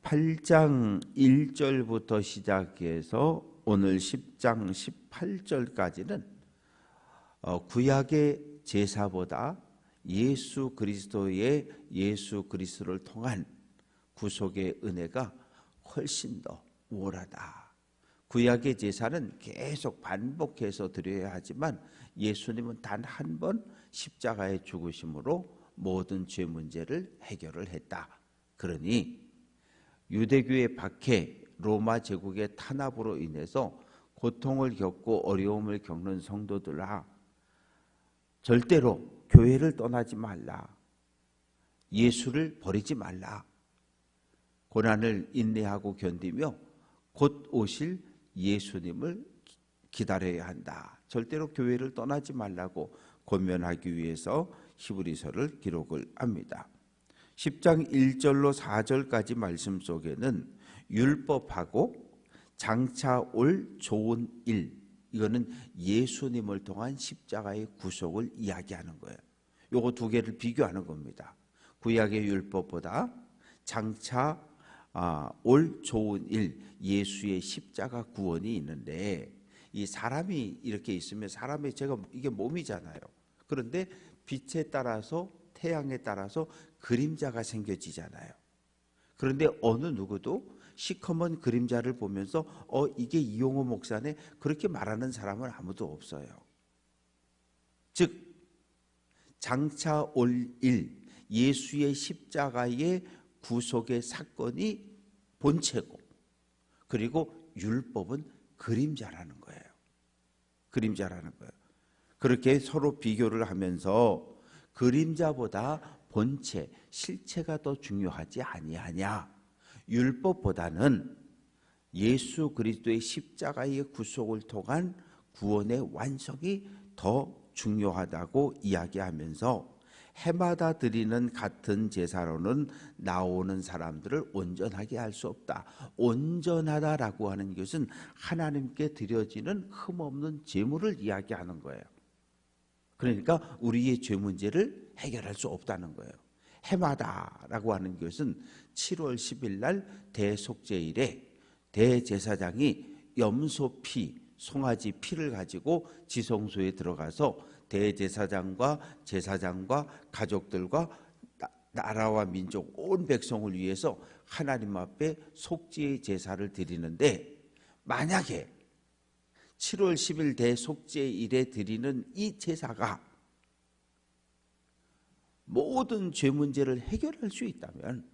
8장 1절부터 시작해서 오늘 10장 18절까지는 구약의 제사보다 예수 그리스도를 통한 구속의 은혜가 훨씬 더 우월하다. 구약의 제사는 계속 반복해서 드려야 하지만 예수님은 단 한 번 십자가의 죽으심으로 모든 죄 문제를 해결을 했다. 그러니 유대교의 박해, 로마 제국의 탄압으로 인해서 고통을 겪고 어려움을 겪는 성도들아, 절대로 교회를 떠나지 말라. 예수를 버리지 말라. 고난을 인내하고 견디며 곧 오실 예수님을 기다려야 한다. 절대로 교회를 떠나지 말라고 권면하기 위해서 히브리서를 기록을 합니다. 10장 1절로 4절까지 말씀 속에는 율법하고 장차 올 좋은 일, 이거는 예수님을 통한 십자가의 구속을 이야기하는 거예요. 요거 두 개를 비교하는 겁니다. 구약의 율법보다 장차 올 좋은 일, 예수의 십자가 구원이 있는데, 이 사람이 이렇게 있으면 사람의 이게 몸이잖아요. 그런데 빛에 따라서 태양에 따라서 그림자가 생겨지잖아요. 그런데 어느 누구도 시커먼 그림자를 보면서 이게 이용호 목사네, 그렇게 말하는 사람은 아무도 없어요. 즉 장차 올 일, 예수의 십자가의 구속의 사건이 본체고, 그리고 율법은 그림자라는 거예요. 그림자라는 거예요. 그렇게 서로 비교를 하면서 그림자보다 본체, 실체가 더 중요하지 아니하냐. 율법보다는 예수 그리스도의 십자가의 구속을 통한 구원의 완성이 더 중요하다고 이야기하면서 해마다 드리는 같은 제사로는 나오는 사람들을 온전하게 할 수 없다. 온전하다라고 하는 것은 하나님께 드려지는 흠없는 제물을 이야기하는 거예요. 그러니까 우리의 죄 문제를 해결할 수 없다는 거예요. 해마다라고 하는 것은 7월 10일 날 대속죄일에 대제사장이 염소 피, 송아지 피를 가지고 지성소에 들어가서 대제사장과 제사장과 가족들과 나라와 민족 온 백성을 위해서 하나님 앞에 속죄의 제사를 드리는데, 만약에 7월 10일 대속죄일에 드리는 이 제사가 모든 죄 문제를 해결할 수 있다면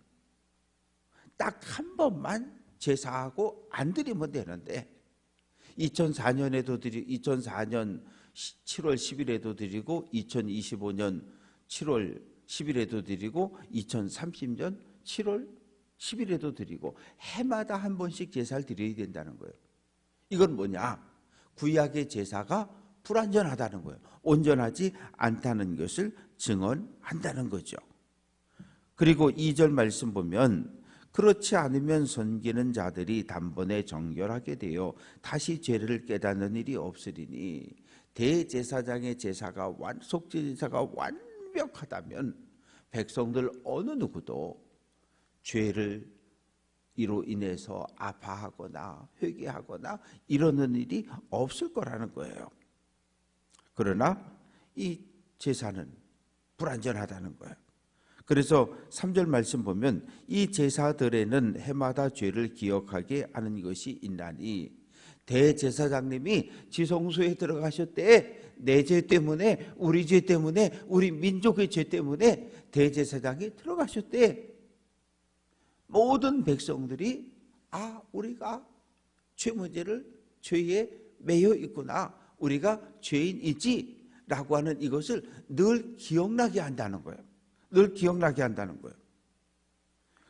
딱 한 번만 제사하고 안 드리면 되는데, 2004년 7월 10일에도 드리고 2025년 7월 10일에도 드리고 2030년 7월 10일에도 드리고 해마다 한 번씩 제사를 드려야 된다는 거예요. 이건 뭐냐? 구약의 제사가 불완전하다는 거예요. 온전하지 않다는 것을 증언한다는 거죠. 그리고 2절 말씀 보면, 그렇지 않으면 섬기는 자들이 단번에 정결하게 되어 다시 죄를 깨닫는 일이 없으리니, 대제사장의 제사가 속죄 제사가 완벽하다면 백성들 어느 누구도 죄를 이로 인해서 아파하거나 회개하거나 이러는 일이 없을 거라는 거예요. 그러나 이 제사는 불완전하다는 거예요. 그래서 3절 말씀 보면, 이 제사들에는 해마다 죄를 기억하게 하는 것이 있나니, 대제사장님이 지성소에 들어가셨대. 내 죄 때문에, 우리 죄 때문에, 우리 민족의 죄 때문에 대제사장이 들어가셨대. 모든 백성들이 우리가 죄 문제를, 죄에 매여 있구나, 우리가 죄인이지 라고 하는 이것을 늘 기억나게 한다는 거예요. 늘 기억나게 한다는 거예요.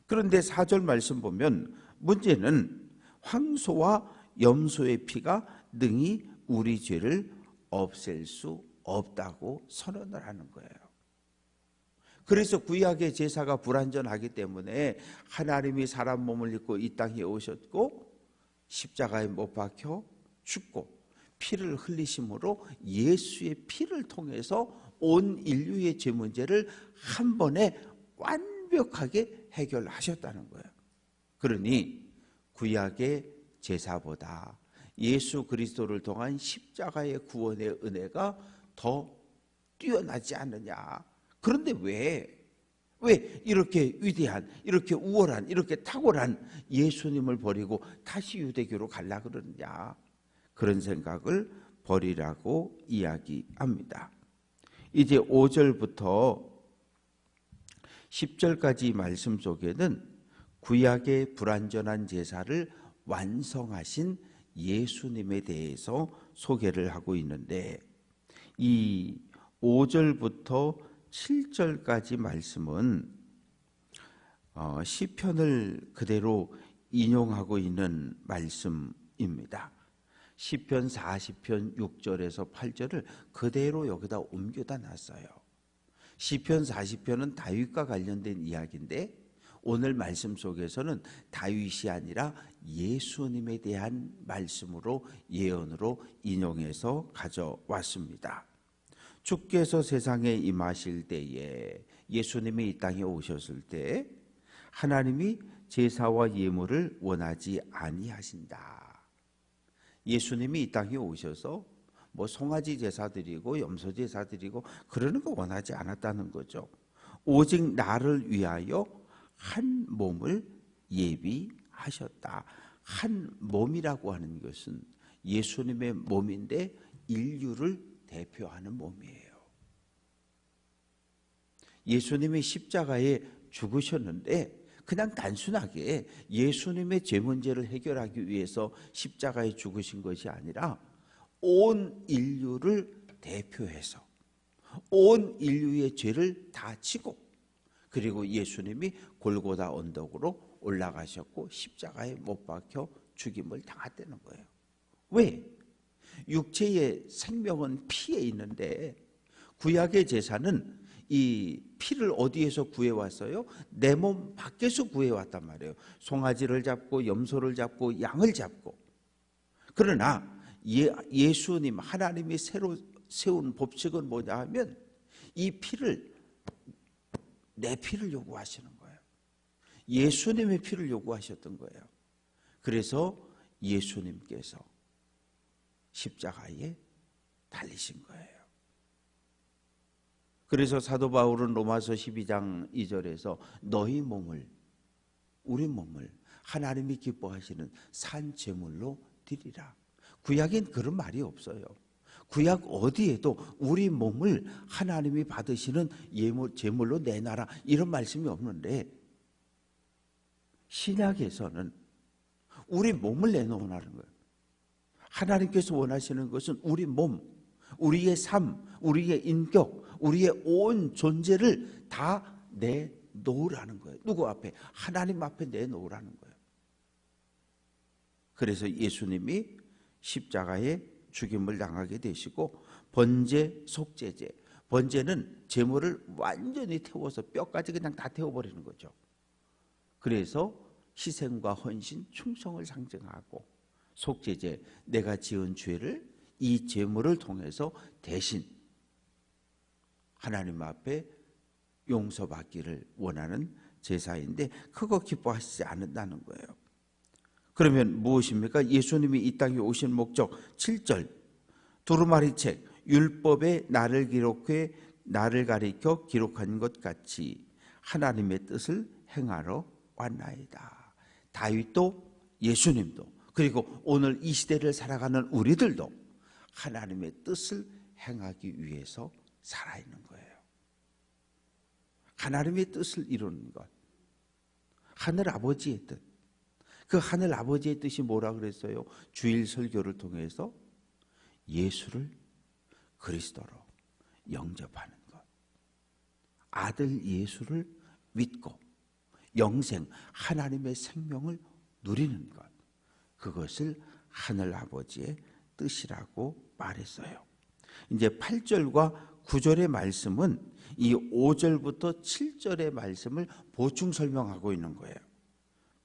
그런데 4절 말씀 보면, 문제는 황소와 염소의 피가 능히 우리 죄를 없앨 수 없다고 선언을 하는 거예요. 그래서 구약의 제사가 불완전하기 때문에 하나님이 사람 몸을 입고 이 땅에 오셨고 십자가에 못 박혀 죽고 피를 흘리심으로 예수의 피를 통해서 온 인류의 죄 문제를 한 번에 완벽하게 해결하셨다는 거예요. 그러니 구약의 제사보다 예수 그리스도를 통한 십자가의 구원의 은혜가 더 뛰어나지 않느냐. 그런데 왜 이렇게 위대한, 이렇게 우월한, 이렇게 탁월한 예수님을 버리고 다시 유대교로 가려 그러느냐. 그런 생각을 버리라고 이야기합니다. 이제 5절부터 10절까지 말씀 속에는 구약의 불완전한 제사를 완성하신 예수님에 대해서 소개를 하고 있는데, 이 5절부터 7절까지 말씀은 시편을 그대로 인용하고 있는 말씀입니다. 시편 40편 6절에서 8절을 그대로 여기다 옮겨다 놨어요. 시편 40편은 다윗과 관련된 이야기인데, 오늘 말씀 속에서는 다윗이 아니라 예수님에 대한 말씀으로, 예언으로 인용해서 가져왔습니다. 주께서 세상에 임하실 때에, 예수님이 이 땅에 오셨을 때 하나님이 제사와 예물을 원하지 아니하신다. 예수님이 이 땅에 오셔서 뭐 송아지 제사 드리고 염소 제사 드리고 그러는 거 원하지 않았다는 거죠. 오직 나를 위하여 한 몸을 예비하셨다. 한 몸이라고 하는 것은 예수님의 몸인데 인류를 대표하는 몸이에요. 예수님이 십자가에 죽으셨는데 그냥 단순하게 예수님의 죄 문제를 해결하기 위해서 십자가에 죽으신 것이 아니라 온 인류를 대표해서 온 인류의 죄를 다 지고, 그리고 예수님이 골고다 언덕으로 올라가셨고 십자가에 못 박혀 죽임을 당했다는 거예요. 왜? 육체의 생명은 피에 있는데 구약의 제사는 이 피를 어디에서 구해왔어요? 내 몸 밖에서 구해왔단 말이에요. 송아지를 잡고 염소를 잡고 양을 잡고. 그러나 예수님, 하나님이 새로 세운 법칙은 뭐냐 하면 이 피를, 내 피를 요구하시는 거예요. 예수님의 피를 요구하셨던 거예요. 그래서 예수님께서 십자가에 달리신 거예요. 그래서 사도 바울은 로마서 12장 2절에서 너희 몸을, 우리 몸을 하나님이 기뻐하시는 산 제물로 드리라. 구약엔 그런 말이 없어요. 구약 어디에도 우리 몸을 하나님이 받으시는 제물로 내놔라 이런 말씀이 없는데, 신약에서는 우리 몸을 내놓으라는 거예요. 하나님께서 원하시는 것은 우리 몸, 우리의 삶, 우리의 인격, 우리의 온 존재를 다 내놓으라는 거예요. 누구 앞에? 하나님 앞에 내놓으라는 거예요. 그래서 예수님이 십자가에 죽임을 당하게 되시고, 번제, 속죄제, 번제는 제물을 완전히 태워서 뼈까지 그냥 다 태워버리는 거죠. 그래서 희생과 헌신, 충성을 상징하고, 속죄제, 내가 지은 죄를 이 제물을 통해서 대신 하나님 앞에 용서받기를 원하는 제사인데, 그거 기뻐하시지 않는다는 거예요. 그러면 무엇입니까? 예수님이 이 땅에 오신 목적, 7절 두루마리 책 율법에 나를 가리켜 기록한 것 같이 하나님의 뜻을 행하러 왔나이다. 다윗도 예수님도, 그리고 오늘 이 시대를 살아가는 우리들도 하나님의 뜻을 행하기 위해서 살아있는 거예요. 하나님의 뜻을 이루는 것, 하늘 아버지의 뜻. 그 하늘 아버지의 뜻이 뭐라 그랬어요? 주일 설교를 통해서 예수를 그리스도로 영접하는 것, 아들 예수를 믿고 영생, 하나님의 생명을 누리는 것, 그것을 하늘 아버지의 뜻이라고 말했어요. 이제 8절과 9절의 말씀은 이 5절부터 7절의 말씀을 보충 설명하고 있는 거예요.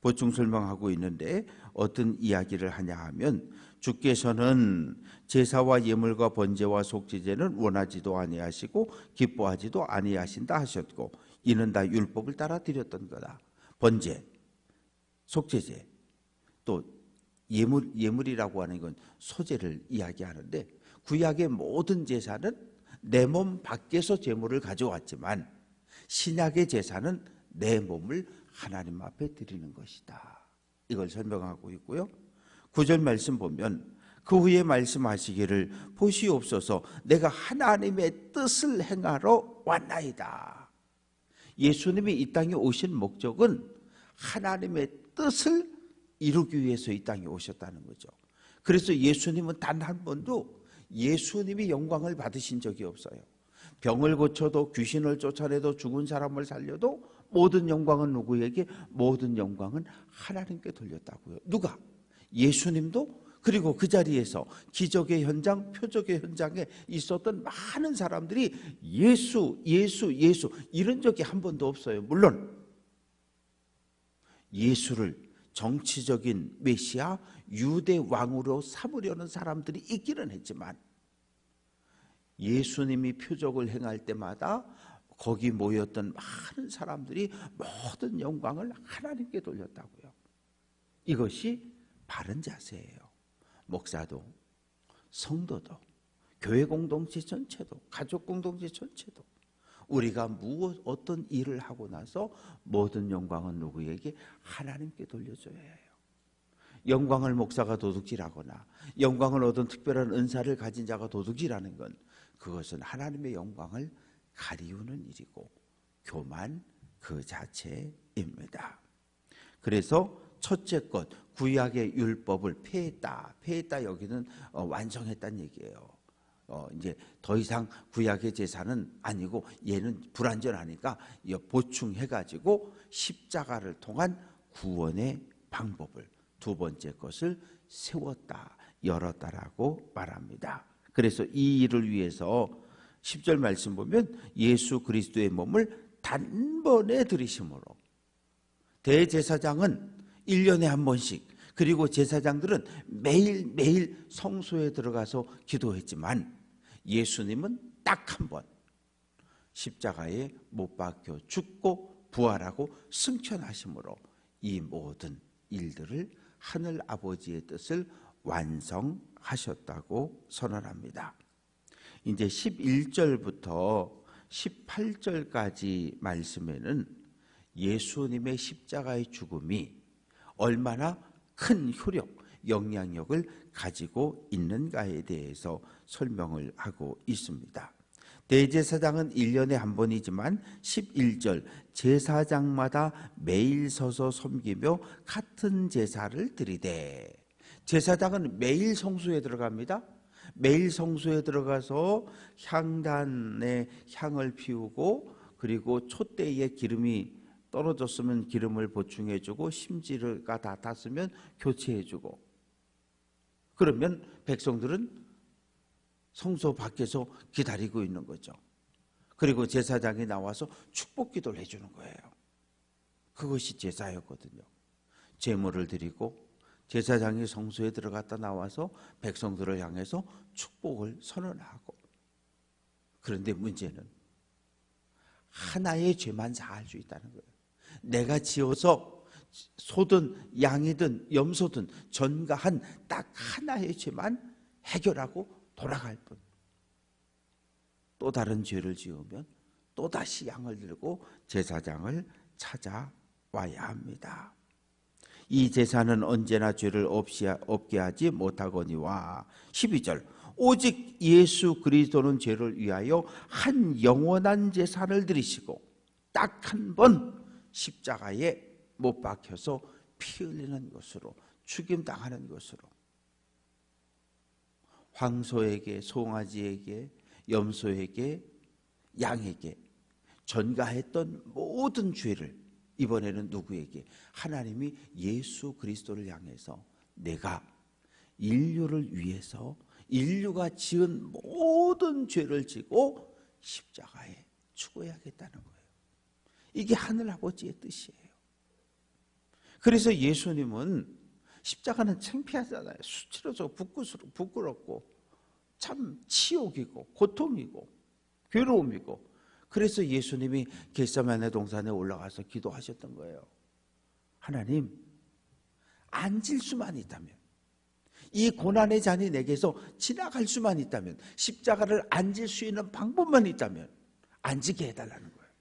보충 설명하고 있는데 어떤 이야기를 하냐 하면, 주께서는 제사와 예물과 번제와 속죄제는 원하지도 아니하시고 기뻐하지도 아니하신다 하셨고, 이는 다 율법을 따라 드렸던 거다. 번제, 속죄제, 또 예물이라고 하는 건 소재를 이야기하는데, 구약의 모든 제사는 내 몸 밖에서 제물을 가져왔지만 신약의 제사는 내 몸을 하나님 앞에 드리는 것이다. 이걸 설명하고 있고요. 9절 말씀 보면 그 후에 말씀하시기를 보시옵소서 내가 하나님의 뜻을 행하러 왔나이다. 예수님이 이 땅에 오신 목적은 하나님의 뜻을 이루기 위해서 이 땅에 오셨다는 거죠. 그래서 예수님은 단 한 번도 예수님이 영광을 받으신 적이 없어요. 병을 고쳐도, 귀신을 쫓아내도, 죽은 사람을 살려도 모든 영광은 누구에게? 모든 영광은 하나님께 돌렸다고요. 누가? 예수님도. 그리고 그 자리에서 기적의 현장, 표적의 현장에 있었던 많은 사람들이 예수 이런 적이 한 번도 없어요. 물론 예수를 정치적인 메시아, 유대 왕으로 삼으려는 사람들이 있기는 했지만 예수님이 표적을 행할 때마다 거기 모였던 많은 사람들이 모든 영광을 하나님께 돌렸다고요. 이것이 바른 자세예요. 목사도, 성도도, 교회 공동체 전체도, 가족 공동체 전체도 우리가 어떤 일을 하고 나서 모든 영광은 누구에게? 하나님께 돌려줘야 해요. 영광을 목사가 도둑질하거나 영광을 얻은 특별한 은사를 가진 자가 도둑질하는 건 그것은 하나님의 영광을 가리우는 일이고 교만 그 자체입니다. 그래서 첫째 것, 구약의 율법을 폐했다. 여기는 완성했다는 얘기예요. 이제 더 이상 구약의 제사는 아니고 얘는 불완전하니까 보충해가지고 십자가를 통한 구원의 방법을 두 번째 것을 세웠다, 열었다라고 말합니다. 그래서 이 일을 위해서 10절 말씀 보면 예수 그리스도의 몸을 단번에 들이심으로 대제사장은 1년에 한 번씩, 그리고 제사장들은 매일 성소에 들어가서 기도했지만 예수님은 딱 한 번 십자가에 못 박혀 죽고 부활하고 승천하심으로 이 모든 일들을 하늘 아버지의 뜻을 완성하셨다고 선언합니다. 이제 11절부터 18절까지 말씀에는 예수님의 십자가의 죽음이 얼마나 큰 효력, 영향력을 가지고 있는가에 대해서 설명을 하고 있습니다. 대제사장은 1년에 한 번이지만 11절 제사장마다 매일 서서 섬기며 같은 제사를 드리되, 제사장은 매일 성소에 들어갑니다. 매일 성소에 들어가서 향단에 향을 피우고, 그리고 촛대에 기름이 떨어졌으면 기름을 보충해주고, 심지가 다 탔으면 교체해주고, 그러면 백성들은 성소 밖에서 기다리고 있는 거죠. 그리고 제사장이 나와서 축복 기도를 해주는 거예요. 그것이 제사였거든요. 제물을 드리고 제사장이 성소에 들어갔다 나와서 백성들을 향해서 축복을 선언하고. 그런데 문제는 하나의 죄만 사할 수 있다는 거예요. 내가 지어서 소든 양이든 염소든 전가한 딱 하나의 죄만 해결하고 돌아갈 뿐. 또 다른 죄를 지으면 또다시 양을 들고 제사장을 찾아와야 합니다. 이 제사는 언제나 죄를 없게 하지 못하거니와 12절 오직 예수 그리스도는 죄를 위하여 한 영원한 제사를 드리시고 딱 한 번 십자가에 못 박혀서 피 흘리는 것으로, 죽임당하는 것으로 황소에게, 송아지에게, 염소에게, 양에게 전가했던 모든 죄를 이번에는 누구에게? 하나님이 예수 그리스도를 향해서 내가 인류를 위해서 인류가 지은 모든 죄를 지고 십자가에 죽어야겠다는 거예요. 이게 하늘 아버지의 뜻이에요. 그래서 예수님은 십자가는 창피하잖아요. 수치로서 부끄럽고 참 치욕이고 고통이고 괴로움이고. 그래서 예수님이 겟세마네 동산에 올라가서 기도하셨던 거예요. 하나님, 앉을 수만 있다면, 이 고난의 잔이 내게서 지나갈 수만 있다면, 십자가를 앉을 수 있는 방법만 있다면 앉게 해달라는 거예요.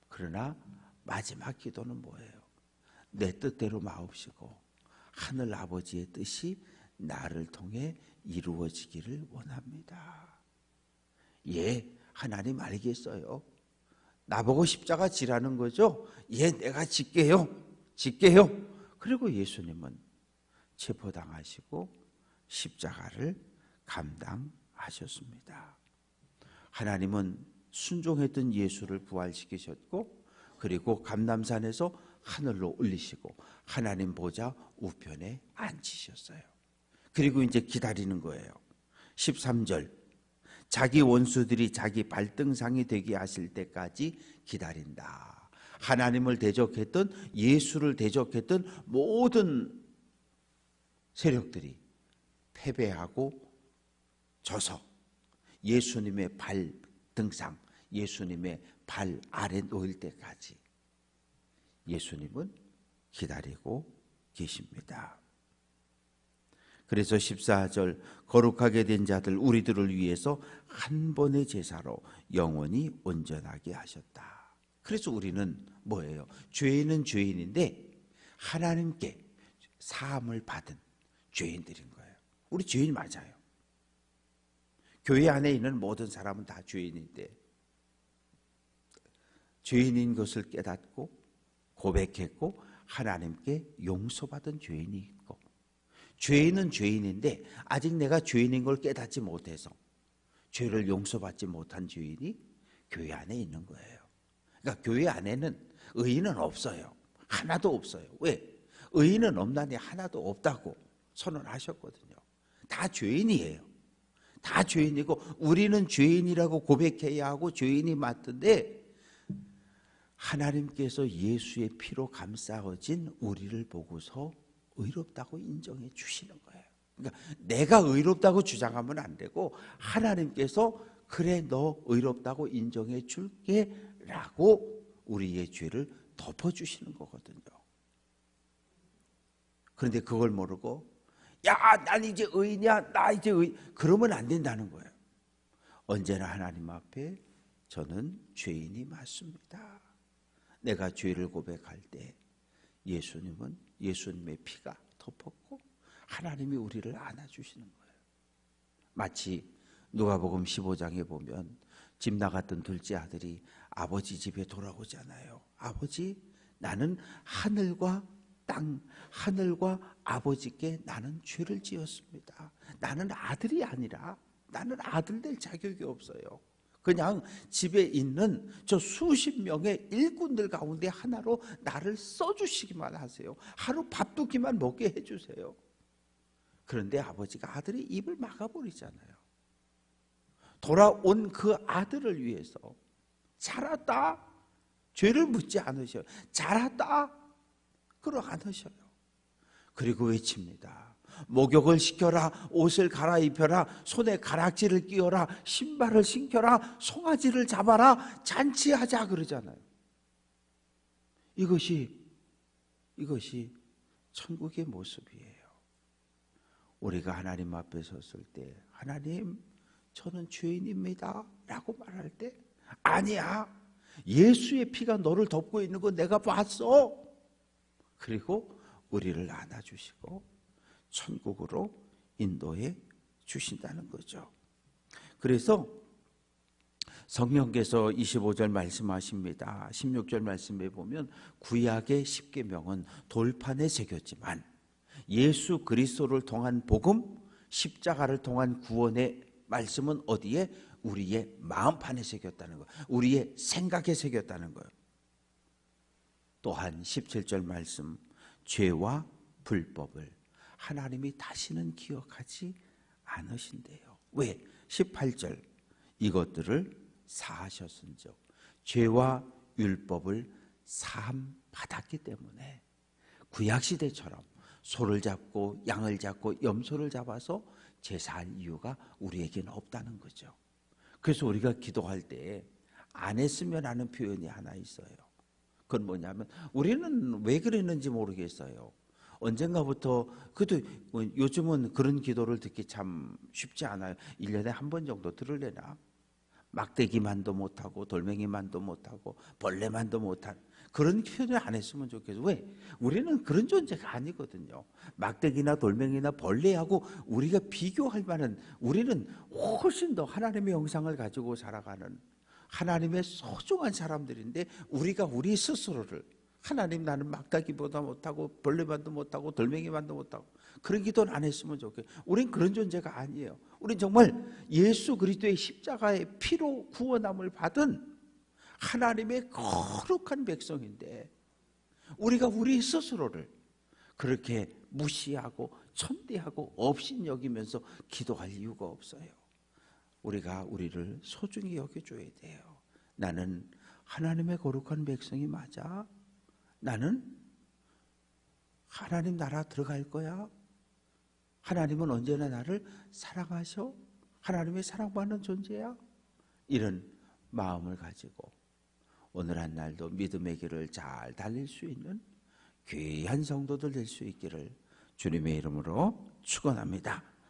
그러나 마지막 기도는 뭐예요? 내 뜻대로 마옵시고 하늘 아버지의 뜻이 나를 통해 이루어지기를 원합니다. 예, 하나님 알겠어요. 나보고 십자가 지라는 거죠? 예, 내가 짓게요. 그리고 예수님은 체포당하시고 십자가를 감당하셨습니다. 하나님은 순종했던 예수를 부활시키셨고, 그리고 감람산에서 하늘로 올리시고 하나님 보좌 우편에 앉히셨어요. 그리고 이제 기다리는 거예요. 13절, 자기 원수들이 자기 발등상이 되게 하실 때까지 기다린다. 하나님을 대적했던, 예수를 대적했던 모든 세력들이 패배하고 져서 예수님의 발등상, 예수님의 발 아래 놓일 때까지 예수님은 기다리고 계십니다. 그래서 14절, 거룩하게 된 자들 우리들을 위해서 한 번의 제사로 영원히 온전하게 하셨다. 그래서 우리는 뭐예요? 죄인은 죄인인데 하나님께 사함을 받은 죄인들인 거예요. 우리 죄인 맞아요. 교회 안에 있는 모든 사람은 다 죄인인데, 죄인인 것을 깨닫고 고백했고 하나님께 용서받은 죄인이 있고, 죄인은 죄인인데 아직 내가 죄인인 걸 깨닫지 못해서 죄를 용서받지 못한 죄인이 교회 안에 있는 거예요. 그러니까 교회 안에는 의인은 없어요. 하나도 없어요. 왜? 의인은 없나니 하나도 없다고 선언하셨거든요. 다 죄인이에요. 다 죄인이고 우리는 죄인이라고 고백해야 하고 죄인이 맞던데, 하나님께서 예수의 피로 감싸진 우리를 보고서 의롭다고 인정해 주시는 거예요. 그러니까 내가 의롭다고 주장하면 안 되고 하나님께서 그래 너 의롭다고 인정해 줄게 라고 우리의 죄를 덮어주시는 거거든요. 그런데 그걸 모르고 야, 난 이제 의인이야, 나 이제 그러면 안 된다는 거예요. 언제나 하나님 앞에 저는 죄인이 맞습니다. 내가 죄를 고백할 때 예수님은 예수님의 피가 덮었고 하나님이 우리를 안아주시는 거예요. 마치 누가복음 15장에 보면 집 나갔던 둘째 아들이 아버지 집에 돌아오잖아요. 아버지, 나는 하늘과 땅, 하늘과 아버지께 나는 죄를 지었습니다. 나는 아들이 아니라, 나는 아들 될 자격이 없어요. 그냥 집에 있는 저 수십 명의 일꾼들 가운데 하나로 나를 써주시기만 하세요. 하루 밥 두 끼만 먹게 해주세요. 그런데 아버지가 아들의 입을 막아버리잖아요. 돌아온 그 아들을 위해서 잘했다, 죄를 묻지 않으셔요. 잘했다, 그러 않으셔요. 그리고 외칩니다. 목욕을 시켜라, 옷을 갈아입혀라, 손에 가락지를 끼워라, 신발을 신겨라, 송아지를 잡아라, 잔치하자 그러잖아요. 이것이 천국의 모습이에요. 우리가 하나님 앞에 섰을 때 하나님, 저는 죄인입니다 라고 말할 때 아니야, 예수의 피가 너를 덮고 있는 거 내가 봤어. 그리고 우리를 안아주시고 천국으로 인도해 주신다는 거죠. 그래서 성령께서 25절 말씀하십니다. 16절 말씀에 보면 구약의 십계명은 돌판에 새겼지만 예수 그리스도를 통한 복음, 십자가를 통한 구원의 말씀은 어디에? 우리의 마음판에 새겼다는 거예요. 우리의 생각에 새겼다는 거예요. 또한 17절 말씀, 죄와 불법을 하나님이 다시는 기억하지 않으신대요. 왜? 18절, 이것들을 사하셨은즉 죄와 율법을 사함 받았기 때문에 구약시대처럼 소를 잡고 양을 잡고 염소를 잡아서 제사할 이유가 우리에게는 없다는 거죠. 그래서 우리가 기도할 때 안 했으면 하는 표현이 하나 있어요. 그건 뭐냐면 우리는 왜 그랬는지 모르겠어요. 언젠가부터 그래도 요즘은 그런 기도를 듣기 참 쉽지 않아요. 1년에 한 번 정도 들으려나? 막대기만도 못하고 돌멩이만도 못하고 벌레만도 못한 그런 표현을 안 했으면 좋겠어요. 왜? 우리는 그런 존재가 아니거든요. 막대기나 돌멩이나 벌레하고 우리가 비교할 만한, 우리는 훨씬 더 하나님의 형상을 가지고 살아가는 하나님의 소중한 사람들인데, 우리가 우리 스스로를 하나님, 나는 막대기보다 못하고 벌레만도 못하고 돌멩이만도 못하고 그런 기도는 안 했으면 좋겠어요. 우린 그런 존재가 아니에요. 우린 정말 예수 그리스도의 십자가의 피로 구원함을 받은 하나님의 거룩한 백성인데, 우리가 우리 스스로를 그렇게 무시하고 천대하고 업신여기면서 기도할 이유가 없어요. 우리가 우리를 소중히 여겨줘야 돼요. 나는 하나님의 거룩한 백성이 맞아? 나는 하나님 나라 들어갈 거야? 하나님은 언제나 나를 사랑하셔? 하나님의 사랑받는 존재야? 이런 마음을 가지고 오늘 한 날도 믿음의 길을 잘 달릴 수 있는 귀한 성도들 될 수 있기를 주님의 이름으로 축원합니다.